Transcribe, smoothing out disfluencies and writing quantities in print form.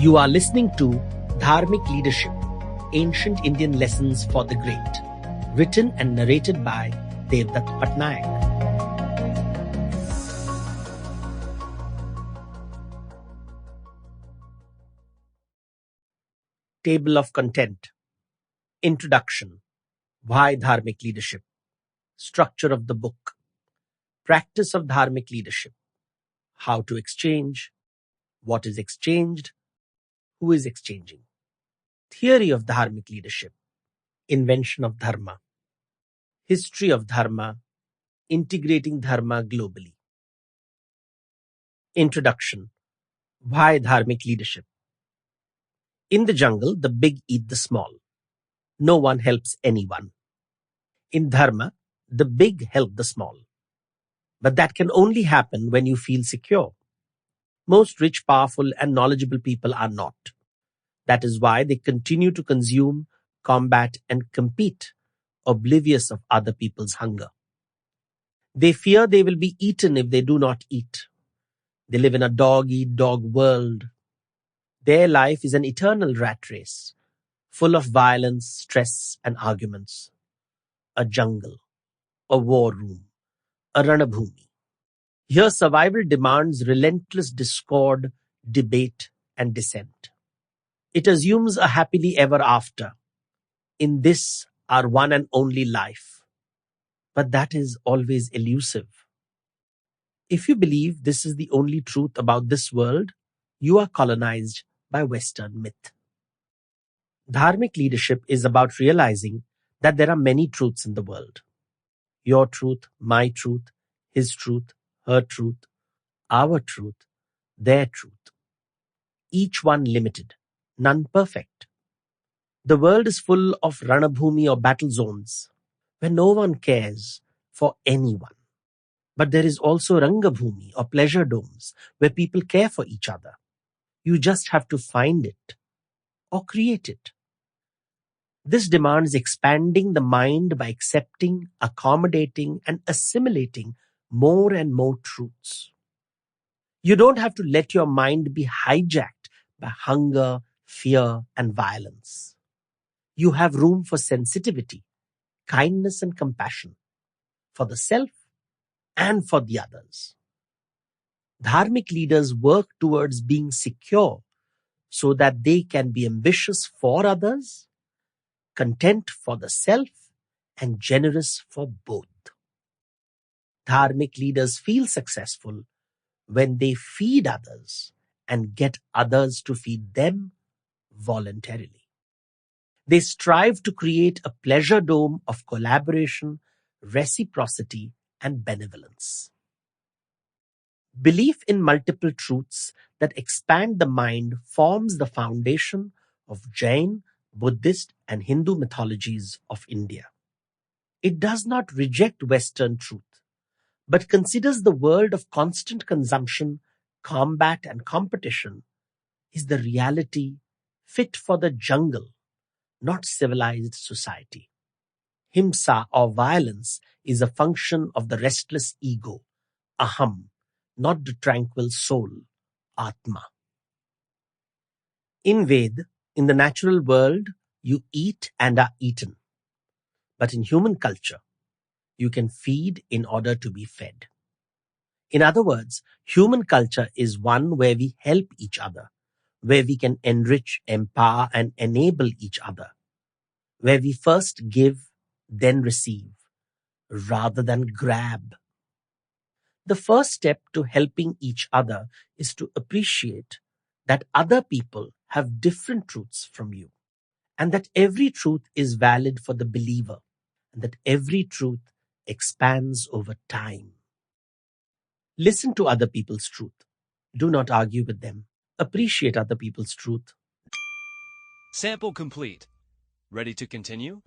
You are listening to Dharmic Leadership, Ancient Indian Lessons for the Great, written and narrated by Devdutt Pattanaik. Table of Content. Introduction. Why Dharmic Leadership? Structure of the book. Practice of Dharmic Leadership. How to exchange. What is exchanged? Who is exchanging? Theory of Dharmic Leadership. Invention of dharma. History of dharma. Integrating dharma globally. Introduction. Why Dharmic Leadership? In the jungle, the big eat the small. No one helps anyone. In dharma, the big help the small. But that can only happen when you feel secure. Most rich, powerful, and knowledgeable people are not. That is why they continue to consume, combat, and compete, oblivious of other people's hunger. They fear they will be eaten if they do not eat. They live in a dog-eat-dog world. Their life is an eternal rat race, full of violence, stress, and arguments. A jungle, a war room, a Rana-Bhoomi. Here survival demands relentless discord, debate, and dissent. It assumes a happily ever after. In this, our one and only life. But that is always elusive. If you believe this is the only truth about this world, you are colonized by Western myth. Dharmic leadership is about realizing that there are many truths in the world. Your truth, my truth, his truth, her truth, our truth, their truth. Each one limited, none perfect. The world is full of Rana-Bhoomi or battle zones, where no one cares for anyone. But there is also Ranga-Bhoomi or pleasure domes, where people care for each other. You just have to find it or create it. This demands expanding the mind by accepting, accommodating, and assimilating more and more truths. You don't have to let your mind be hijacked by hunger, fear, and violence. You have room for sensitivity, kindness, and compassion, for the self and for the others. Dharmic leaders work towards being secure so that they can be ambitious for others, content for the self, and generous for both. Dharmic leaders feel successful when they feed others and get others to feed them voluntarily. They strive to create a pleasure dome of collaboration, reciprocity, and benevolence. Belief in multiple truths that expand the mind forms the foundation of Jain, Buddhist, and Hindu mythologies of India. It does not reject Western truth, but considers the world of constant consumption, combat, and competition is the reality fit for the jungle, not civilized society. Himsa or violence is a function of the restless ego, aham, not the tranquil soul, atma. In Ved, in the natural world, you eat and are eaten. But in human culture, you can feed in order to be fed. In other words, human culture is one where we help each other, where we can enrich, empower, and enable each other, where we first give, then receive, rather than grab. The first step to helping each other is to appreciate that other people have different truths from you, and that every truth is valid for the believer, and that every truth expands over time. Listen to other people's truth. Do not argue with them. Appreciate other people's truth. Sample complete. Ready to continue?